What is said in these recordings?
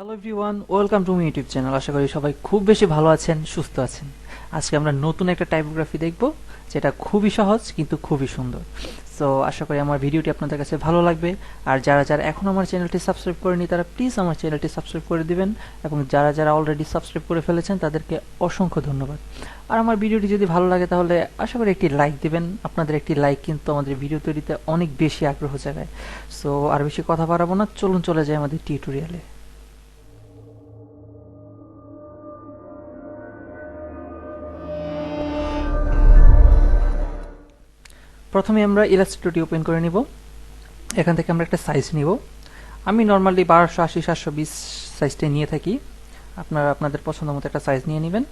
Hello everyone, welcome to my YouTube channel. আশা করি সবাই খুব বেশি ভালো আছেন, সুস্থ আছেন। আজকে আমরা নতুন একটা টাইপোগ্রাফি দেখব, যেটা খুবই সহজ কিন্তু খুবই সুন্দর। সো আশা করি আমার ভিডিওটি আপনাদের কাছে ভালো লাগবে। আর যারা যারা এখন আমার চ্যানেলটি সাবস্ক্রাইব করেনি তারা প্লিজ আমার চ্যানেলটি সাবস্ক্রাইব করে দিবেন, এবং যারা যারা অলরেডি সাবস্ক্রাইব করে ফেলেছেন তাদেরকে অসংখ্য ধন্যবাদ। আর আমার ভিডিওটি যদি ভালো লাগে তাহলে আশা করি একটি লাইক দিবেন। আপনাদের একটি লাইক কিন্তু আমাদের ভিডিও তৈরিতে অনেক বেশি আগ্রহ জাগায়। সো আর বেশি কথা বাড়াবো না, চলুন চলে যাই আমাদের টিউটোরিয়ালে। প্রথমে আমরা ইলাস্ট্রেটরটি ওপেন করে নিব। এখান থেকে আমরা একটা সাইজ নিব। আমি নর্মালি 1280 720 সাইজটাই নিয়ে থাকি। আপনারা আপনাদের পছন্দ মতো একটা সাইজ নিয়ে নেবেন।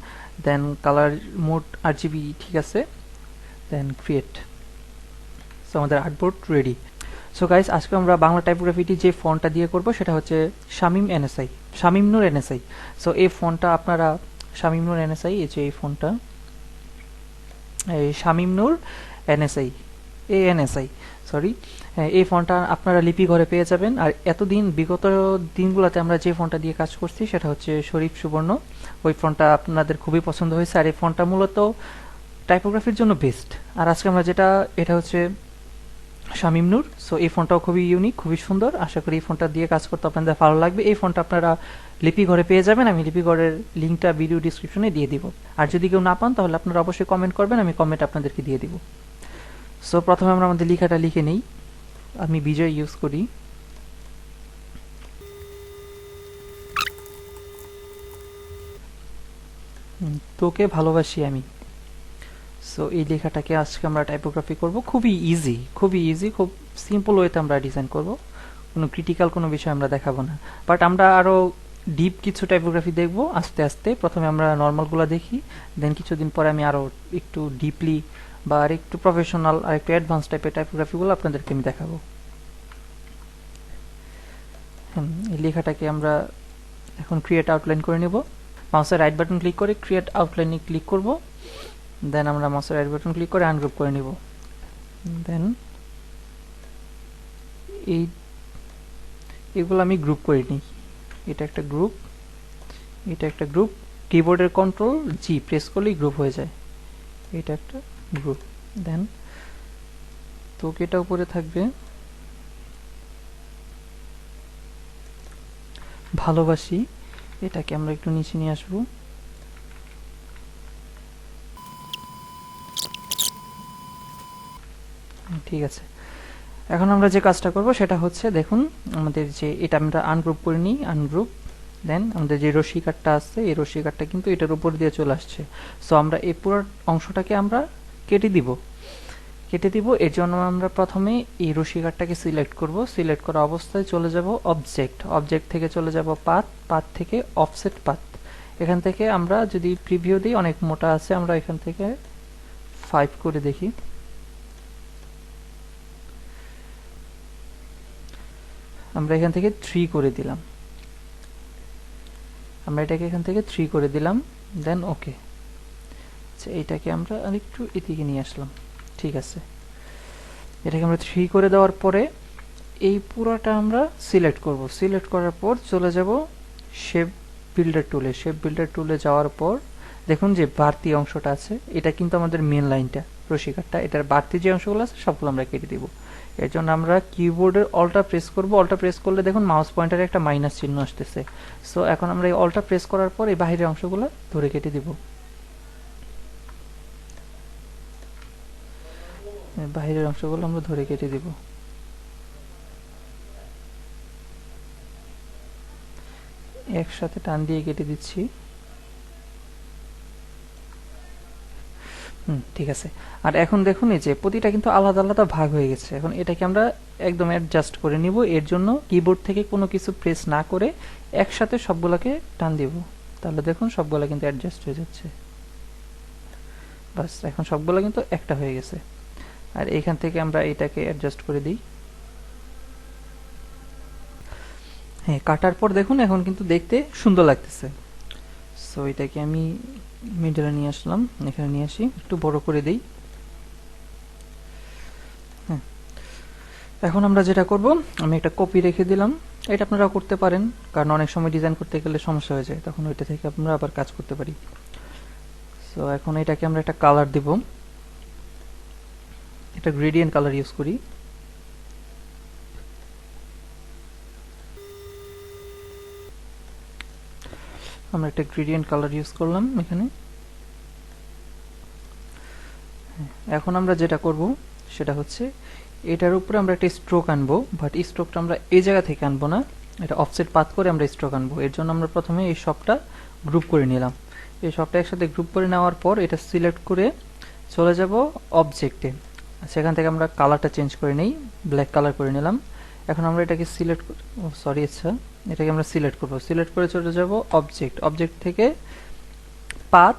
দেন কালার মোড RGB ঠিক আছে, দেন ক্রিয়েট। সো আমাদের আর্টবোর্ড রেডি। সো গাইস, আজকে আমরা বাংলা টাইপোগ্রাফিটি যে ফন্টটা দিয়ে করব সেটা হচ্ছে শামীম নূর NSI। সো এই ফন্টটা আপনারা শামীম নূর NSI, এই যে এই ফন্টটা, এই শামীম নূর NSI ANSI সরি, এই ফন্টটা আপনারা লিপি ঘরে পেয়ে যাবেন। আর এতদিন বিগত দিনগুলোতে আমরা যে ফন্টটা দিয়ে কাজ করছি সেটা হচ্ছে শরীফ সুবর্ণ। ওই ফন্টটা আপনাদের খুবই পছন্দ হয়েছে, আর এই ফন্টটা মূলত টাইপোগ্রাফির জন্য বেস্ট। আর আজকে আমরা এটা হচ্ছে শামীম নূর। সো এই ফন্টটাও খুবই ইউনিক, খুবই সুন্দর। আশা করি এই ফন্টটা দিয়ে কাজ করতে আপনাদের ভালো লাগবে। এই ফন্টটা আপনারা লিপি ঘরে পেয়ে যাবেন। আমি লিপি ঘরের লিঙ্কটা ভিডিও ডিসক্রিপশনে দিয়ে দিব। আর যদি কেউ না পান তাহলে আপনারা অবশ্যই কমেন্ট করবেন, আমি কমেন্ট আপনাদেরকে দিয়ে দিব। সো প্রথমে আমরা আমাদের লেখাটা লিখে নেই। আমি বিজয় ইউজ করি। তোকে ভালোবাসি আমি। সো এই লেখাটাকে আজকে আমরা টাইপোগ্রাফি করব। খুবই ইজি, খুব সিম্পল ওয়েতে আমরা ডিজাইন করব। কোনো ক্রিটিক্যাল কোনো বিষয় আমরা দেখাবো না, বাট আমরা আরো ডিপ কিছু টাইপোগ্রাফি দেখব আস্তে আস্তে। প্রথমে আমরা নর্মালগুলো দেখি, দেন কিছুদিন পরে আমি আরো একটু ডিপলি বা আর একটু প্রফেশনাল আর একটু অ্যাডভান্স টাইপের টাইপোগ্রাফিগুলো আপনাদেরকে আমি দেখাবো। এই লেখাটাকে আমরা এখন ক্রিয়েট আউটলাইন করে নেব। মাউসের রাইট বাটন ক্লিক করে ক্রিয়েট আউটলাইনে ক্লিক করব। দেন আমরা মাউসের রাইট বাটন ক্লিক করে আনগ্রুপ করে নিব। দেন এগুলো আমি গ্রুপ করে নিই। এটা একটা গ্রুপ, এটা একটা গ্রুপ। কিবোর্ডের কন্ট্রোল G প্রেস করলেই গ্রুপ হয়ে যায়। এটা একটা গ্রুপ। দেন তোকে এটা উপরে থাকবে, ভালোবাসি, এটাকে আমরা একটু নিচে নিয়ে আসবো। ঠিক আছে, এখন আমরা যে কাজটা করব সেটা হচ্ছে, দেখুন আমাদের যে এটা আমরা আনগ্রুপ করে নিই, আনগ্রুপ। দেন আমাদের যে রশ্মি কাটটা আছে, এই রশ্মি কাটটা কিন্তু এটার উপর দিয়ে চলে আসছে। সো আমরা এই পুরো অংশটাকে আমরা কেটে দিব। এর জন্য আমরা প্রথমে এই রশ্মি কাটটাকে সিলেক্ট করব। সিলেক্ট করা অবস্থায় চলে যাব অবজেক্ট থেকে চলে যাব পাথ থেকে অফসেট পাথ। এখান থেকে আমরা যদি প্রিভিউ দিই, অনেক মোটা আছে, আমরা এখান থেকে 5 করে দেখি। আমরা এখান থেকে 3 করে দিলাম। আমরা এটাকে এখান থেকে 3 করে দিলাম। দেন ওকে। আচ্ছা, এটাকে আমরা আরেকটু এদিকে নিয়ে আসলাম। ঠিক আছে, এটাকে আমরা 3 করে দেওয়ার পরে এই পুরোটা আমরা সিলেক্ট করব। সিলেক্ট করার পর চলে যাব শেপ বিল্ডার টুলে যাওয়ার পর দেখুন যে বাড়তি অংশটা আছে, এটা কিন্তু আমাদের মেন লাইনটা, রশিকারটা। এটার বাড়তি যে অংশগুলো আছে সবগুলো আমরা কেটে দিব। এর জন্য আমরা কিবোর্ডের অল্টা প্রেস করব। অল্টা প্রেস করলে দেখুন মাউস পয়েন্টারে একটা মাইনাস চিহ্ন আসতেছে। সো এখন আমরা এই অল্টা প্রেস করার পর এই বাহিরের অংশগুলো ধরে কেটে দিব। বাহিরের অংশগুলো আমরা ধরে কেটে দিব। একসাথে টান দিয়ে কেটে দিচ্ছি। ঠিক আছে। আর এখন দেখুন এই যে প্রতিটা কিন্তু আলাদা আলাদা ভাগ হয়ে গেছে। এখন এটাকে আমরা একদম অ্যাডজাস্ট করে নিব। এর জন্য কিবোর্ড থেকে কোনো কিছু প্রেস না করে একসাথে সবগুলোকে টান দিব। তাহলে দেখুন সবগুলো কিন্তু অ্যাডজাস্ট হয়ে যাচ্ছে। বাস, এখন সবগুলো কিন্তু একটা হয়ে গেছে। আর এখান থেকে আমরা এটাকে অ্যাডজাস্ট করে দিই। হ্যাঁ, কাটার পর দেখুন এখন কিন্তু দেখতে সুন্দর লাগতেছে। সো এটাকে আমি মিডলে নিয়ে আসলাম, এখানে নিয়ে আসি, একটু বড় করে দেই। হ্যাঁ, এখন আমরা যেটা করব, আমি একটা কপি রেখে দিলাম। এটা আপনারা করতে পারেন, কারণ অনেক সময় ডিজাইন করতে গেলে সমস্যা হয়ে যায়, তখন ওইটা থেকে আমরা আবার কাজ করতে পারি। সো এখন এটাকে আমরা একটা কালার দেব, এটা গ্রেডিয়েন্ট কালার ইউজ করি। আমরা একটা গ্রেডিয়েন্ট কালার ইউজ করলাম এখানে। এখন আমরা যেটা করব সেটা হচ্ছে এটার উপরে আমরা একটা স্ট্রোক আনবো, বাট স্ট্রোকটা আমরা এই জায়গা থেকে আনবো না, এটা অফসেট পাথ করে আমরা স্ট্রোক আনবো। এর জন্য আমরা প্রথমে এই সবটা গ্রুপ করে নিলাম। এই সবটা একসাথে গ্রুপ করে নেওয়ার পর এটা সিলেক্ট করে চলে যাব অবজেক্টে, সেখান থেকে আমরা কালারটা চেঞ্জ করে নেই, ব্ল্যাক কালার করে নিলাম। এখন আমরা এটাকে সিলেক্ট এটাকে আমরা সিলেক্ট করব, সিলেক্ট করে চলে যাব অবজেক্ট, অবজেক্ট থেকে পাথ,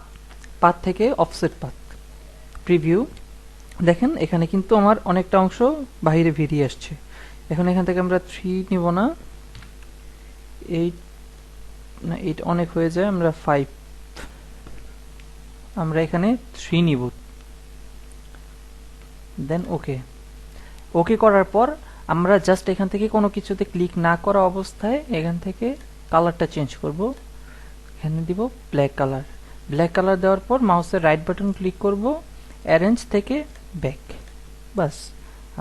পাথ থেকে অফসেট পাথ, প্রিভিউ। দেখেন এখানে কিন্তু আমার অনেকটা অংশ বাইরে বেরিয়ে আসছে। এখন এখান থেকে আমরা 3 নিব না, 8 অনেক হয়ে যায়, আমরা 5, আমরা এখানে 3 নিব। দেন ওকে, ওকে করার পর আমরা জাস্ট এখান থেকে কোনো কিছুতে ক্লিক না করা অবস্থায় এখান থেকে কালারটা চেঞ্জ করব, এখানে দিব ব্ল্যাক কালার। ব্ল্যাক কালার দেওয়ার পর মাউসের রাইট বাটন ক্লিক করব, অ্যারেঞ্জ থেকে ব্যাক, বাস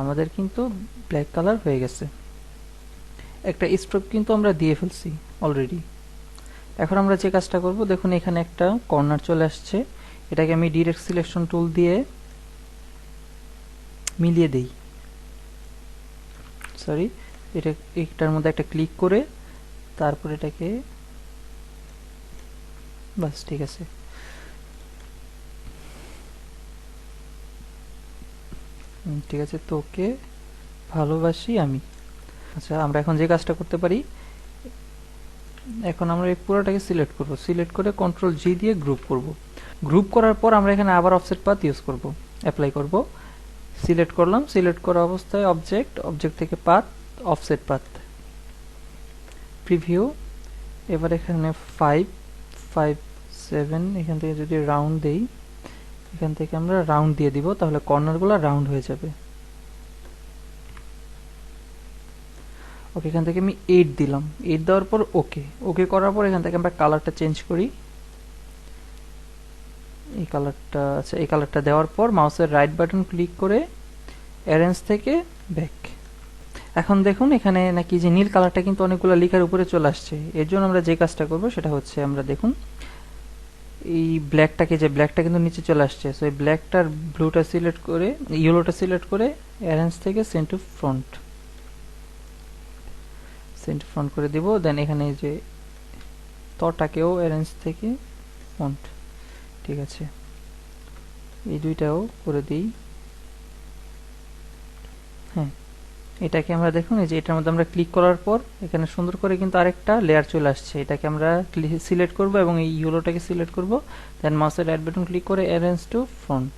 আমাদের কিন্তু ব্ল্যাক কালার হয়ে গেছে। একটা স্ট্রোক কিন্তু আমরা দিয়ে ফেলছি অলরেডি। এখন আমরা যে কাজটা করব, দেখুন এখানে একটা কর্নার চলে আসছে, এটাকে আমি ডিরেক্ট সিলেকশন টুল দিয়ে মিলিয়ে দেই, সরি এটার মধ্যে একটা ক্লিক করে তারপর এটাকে, বাস ঠিক আছে। ঠিক আছে, তোকে ভালোবাসি আমি। আচ্ছা, আমরা এখন যে কাজটা করতে পারি, এখন আমরা এই পুরোটাকে সিলেক্ট করব, সিলেক্ট করে কন্ট্রোল জি দিয়ে গ্রুপ করব। গ্রুপ করার পর আমরা এখানে আবার অফসেট পাথ ইউজ করব, অ্যাপ্লাই করব, সিলেক্ট করলাম, সিলেক্ট করা অবস্থায় অবজেক্ট, অবজেক্ট থেকে পাথ, অফসেট পাথ, প্রিভিউ। এবার এখানে 5, 5, 7, এখান থেকে যদি রাউন্ড দেই, এখান থেকে আমরা রাউন্ড দিয়ে দিব, তাহলে কর্নারগুলো রাউন্ড হয়ে যাবে। ওকে, এখান থেকে আমি 8 দিলাম, 8 দেওয়ার পর ওকে, ওকে করার পর এখান থেকে আমরা কালারটা চেঞ্জ করি, এই কালারটা, আচ্ছা এই কালারটা দেওয়ার পর মাউসের রাইট বাটন ক্লিক করে অ্যারেঞ্জ থেকে ব্যাক। এখন দেখুন এখানে নাকি যে নীল কালারটা কিন্তু অনেকগুলো লেখার উপরে চলে আসছে। এর জন্য আমরা যে কাজটা করব সেটা হচ্ছে, আমরা দেখুন এই ব্ল্যাকটাকে, যে ব্ল্যাকটা কিন্তু নিচে চলে আসছে, সো এই ব্ল্যাকটার ব্লুটা সিলেক্ট করে, ইয়েলোটা সিলেক্ট করে অ্যারেঞ্জ থেকে send to front, send front করে দিব। দেন এখানে যে তটাকেও অ্যারেঞ্জ থেকে ফন্ট, ঠিক আছে, এই দুইটাও করে দিই। হ্যাঁ, এটাকে আমরা দেখুন এই যে এটার মধ্যে আমরা ক্লিক করার পর এখানে সুন্দর করে কিন্তু আরেকটা লেয়ার চলে আসছে, এটাকে আমরা সিলেক্ট করব এবং এই ইয়েলোটাকে সিলেক্ট করব, দেন মাউসের রাইট বাটন ক্লিক করে অ্যারেঞ্জ টু ফ্রন্ট,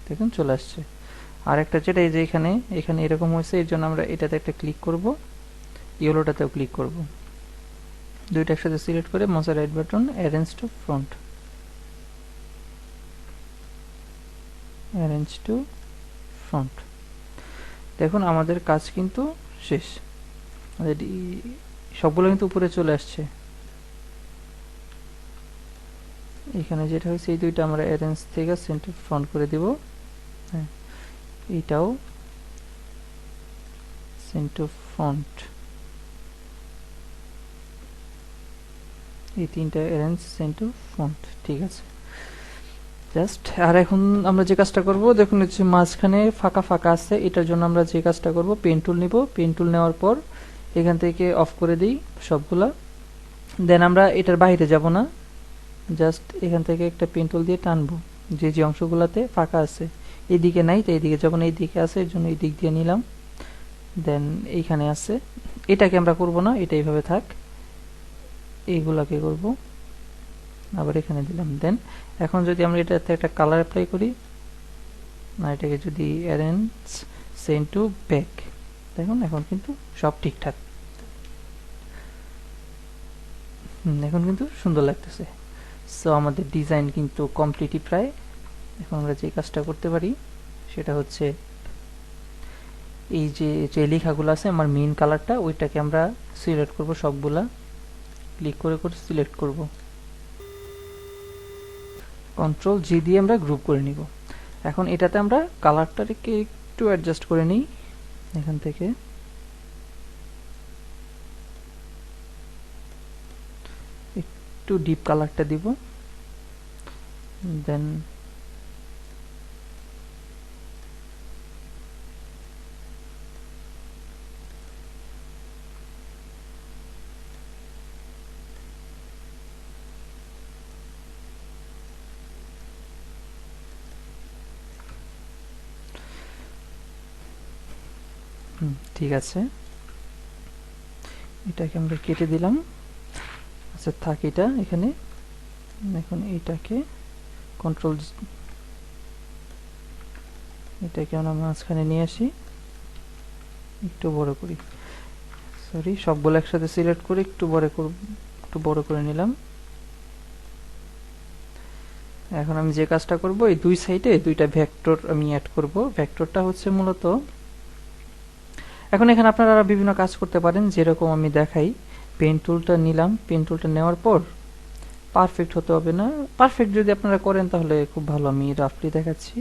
দেখুন চলে আসছে। আরেকটা যেটা এই যে এখানে এরকম হয়েছে, এর জন্য আমরা এটাতে একটা ক্লিক করব, ইয়েলোটাতেও ক্লিক করব, দুইটা একসাথে সিলেক্ট করে মাউসের right button arrange two front, arrange two front. দেখুন আমাদের কাজ কিন্তু শেষ, আমাদের সবগুলো কিন্তু উপরে চলে আসছে। এখানে যেটা হয়েছে এই দুইটা আমরা অ্যারেঞ্জ থেকে সেন্টার ফ্রন্ট করে দিব, হ্যাঁ এইটাও সেন্টার ফ্রন্ট, এই তিনটা অ্যারেঞ্জ সেন্টার ফ্রন্ট, ঠিক আছে জাস্ট। আর এখন আমরা যে কাজটা করব, দেখুন হচ্ছে মাঝখানে ফাঁকা ফাঁকা আছে, এটার জন্য আমরা যে কাজটা করব, পেন টুল নিব, পেন টুল নেওয়ার পর এখান থেকে অফ করে দিই সবগুলা। দেন আমরা এটার বাইরে যাব না, জাস্ট এখান থেকে একটা পেন টুল দিয়ে টানবো, যে যে অংশগুলোতে ফাঁকা আছে, এইদিকে নাই তো এইদিকে, যখন এইদিকে আছে এর জন্য এই দিক দিয়ে নিলাম। দেন এইখানে আছে, এটাকে আমরা করব না, এটা এইভাবে থাক, এইগুলাকে করব, আবার এখানে দিলাম। দেন এখন যদি আমরা এটাতে একটা কালার অ্যাপ্লাই করি, না এটাকে যদি অ্যারেঞ্জ সেন্ড টু ব্যাক, দেখুন এখন কিন্তু সব ঠিকঠাক, এখন কিন্তু সুন্দর লাগতেছে। সো আমাদের ডিজাইন কিন্তু কমপ্লিটই প্রায়। এখন আমরা যে কাজটা করতে পারি সেটা হচ্ছে এই যে লেখাগুলো আছে আমার মেইন কালারটা ওইটাকে আমরা সিলেক্ট করব, সবগুলা ক্লিক করে করে সিলেক্ট করব, কন্ট্রোল জি দিয়ে আমরা গ্রুপ করে নিব। এখন এটাতে আমরা কালারটাকে একটু অ্যাডজাস্ট করে নিই, এখান থেকে একটু ডিপ কালারটা দিব, দেন ঠিক আছে, এটাকে আমরা কেটে দিলাম। আচ্ছা থাক এটা এখানে। এখন এইটাকে কন্ট্রোল, এটাকে আমরা মাঝখানে নিয়ে আসি, একটু বড় করি, সরি সবগুলো একসাথে সিলেক্ট করে একটু বড় করে নিলাম। এখন আমি যে কাজটা করব, এই দুই সাইডে দুইটা ভেক্টর আমি অ্যাড করব। ভেক্টরটা হচ্ছে মূলত, এখন এখানে আপনারা বিভিন্ন কাজ করতে পারেন, যেরকম আমি দেখাই। পেন টুলটা নিলাম, পেন টুলটা নেওয়ার পর পারফেক্ট হতে হবে না, পারফেক্ট যদি আপনারা করেন তাহলে খুব ভালো। আমি রাফলি দেখাচ্ছি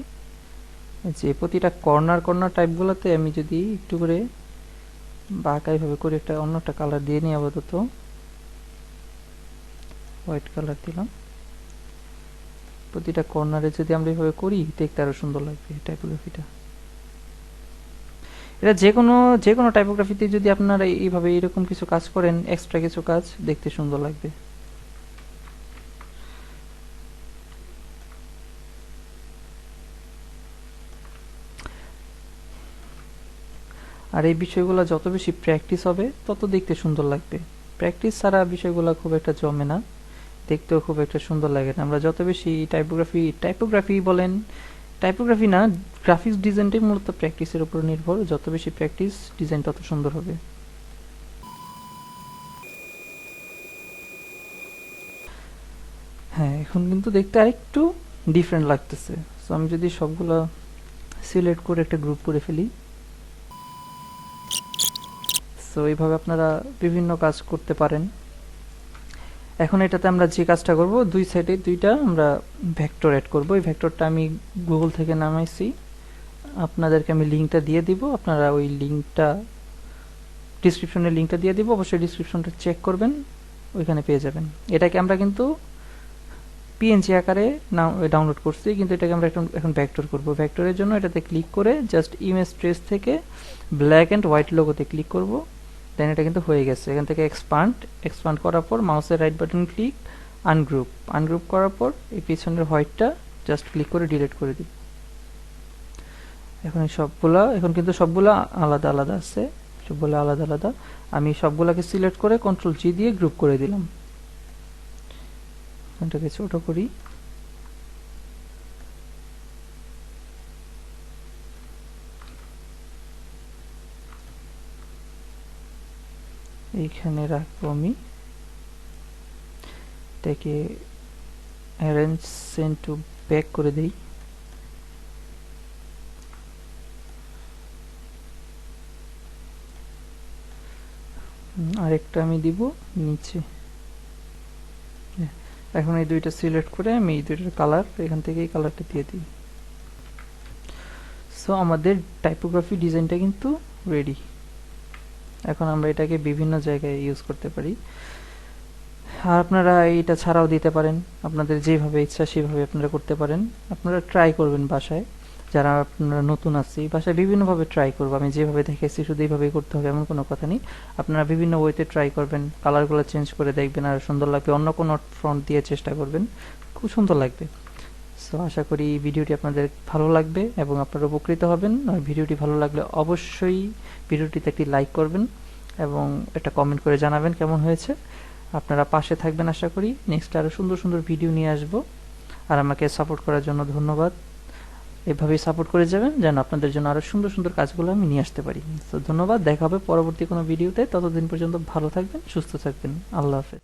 যে প্রতিটা কর্নার টাইপগুলোতে আমি যদি একটু করে বাঁকা এইভাবে করে একটা অন্য একটা কালার দিয়ে নিই, আপাতত হোয়াইট কালার দিলাম। প্রতিটা কর্নারে যদি আমরা এইভাবে করি দেখতে আরো সুন্দর লাগবে টাইপোগ্রাফিটা। এটা যে কোনো টাইপোগ্রাফিতে যদি আপনারা এইভাবে এরকম কিছু কাজ করেন, এক্সট্রা কিছু কাজ, দেখতে সুন্দর লাগবে। আর এই বিষয়গুলো যত বেশি প্র্যাকটিস হবে তত দেখতে সুন্দর লাগবে। প্র্যাকটিস ছাড়া বিষয়গুলো খুব একটা জমে না, দেখতেও খুব একটা সুন্দর লাগে না। আমরা যত বেশি টাইপোগ্রাফি বলেন, টাইপোগ্রাফি না, গ্রাফিক্স ডিজাইনটাই মূলত প্র্যাকটিসের উপর নির্ভর। যত বেশি প্র্যাকটিস, ডিজাইন তত সুন্দর হবে। হ্যাঁ, এখন কিন্তু দেখতে আরেকটু ডিফারেন্ট লাগতেছে। সো আমি যদি সবগুলো সিলেক্ট করে একটা গ্রুপ করে ফেলি, সো এইভাবে আপনারা বিভিন্ন কাজ করতে পারেন। এখন এটাতে আমরা যে কাজটা করব, দুই সাইডে দুইটা আমরা ভেক্টর অ্যাড করব। এই ভেক্টরটা আমি গুগল থেকে নামাইছি, আপনাদেরকে আমি লিঙ্কটা দিয়ে দিব। আপনারা ওই লিঙ্কটা, ডিসক্রিপশনে লিঙ্কটা দিয়ে দিব, অবশ্যই ডিসক্রিপশনটা চেক করবেন, ওইখানে পেয়ে যাবেন। এটাকে আমরা কিন্তু পিএনজি আকারে ডাউনলোড করছি, কিন্তু এটাকে আমরা এখন ভেক্টর করব। ভেক্টরের জন্য এটাতে ক্লিক করে জাস্ট ইমেজ ট্রেস থেকে ব্ল্যাক এন্ড হোয়াইট লোগোতে ক্লিক করব, দেন এটা কিন্তু হয়ে গেছে। এখান থেকে এক্সপান্ড করার পর মাউসের রাইট বাটন ক্লিক, আনগ্রুপ করার পর এই পিছনের হোয়াইটটা জাস্ট ক্লিক করে ডিলিট করে দিব। এখন কিন্তু সবগুলা আলাদা আলাদা আছে, সবগুলো আলাদা আলাদা। আমি সবগুলাকে সিলেক্ট করে কন্ট্রোল জি দিয়ে গ্রুপ করে দিলাম। এটাকে ছোট করি, এইখানে রাখবো আমি। এটাকে অ্যারেঞ্জ সেন্ড টু ব্যাক করে দেই। আরেকটা আমি দিব নিচে। এখন এই দুইটা সিলেক্ট করে আমি এই দুইটার কালার এখান থেকে এই কালারটা দিয়ে দিই। সো আমাদের টাইপোগ্রাফি ডিজাইনটা কিন্তু রেডি। এখন আমরা এটাকে বিভিন্ন জায়গায় ইউজ করতে পারি। আর আপনারা এটা ছাড়াও দিতে পারেন, আপনাদের যেভাবে ইচ্ছা সেভাবে আপনারা করতে পারেন। আপনারা ট্রাই করবেন বাসায়, যারা আপনারা নতুন আছি বাসায় বিভিন্নভাবে ট্রাই করবো। আমি যেভাবে দেখেছি শুধু এইভাবেই করতে হবে এমন কোনো কথা নেই। আপনারা বিভিন্ন ওয়েতে ট্রাই করবেন, কালারগুলো চেঞ্জ করে দেখবেন, আর সুন্দর লাগবে। অন্য কোনো ফ্রন্ট দিয়ে চেষ্টা করবেন, খুব সুন্দর লাগবে। সো আশা করি ভিডিওটি আপনাদের ভালো লাগবে এবং আপনারা উপকৃত হবেন। আর ভিডিওটি ভালো লাগলে অবশ্যই ভিডিওটিতে একটি লাইক করবেন এবং একটা কমেন্ট করে জানাবেন কেমন হয়েছে। আপনারা পাশে থাকবেন আশা করি। নেক্সট আরও সুন্দর সুন্দর ভিডিও নিয়ে আসবো। আর আমাকে সাপোর্ট করার জন্য ধন্যবাদ। এভাবেই সাপোর্ট করে যাবেন যেন আপনাদের জন্য আরও সুন্দর সুন্দর কাজগুলো আমি নিয়ে আসতে পারি। তো ধন্যবাদ, দেখা হবে পরবর্তী কোনো ভিডিওতে। ততদিন পর্যন্ত ভালো থাকবেন, সুস্থ থাকবেন। আল্লাহ হাফেজ।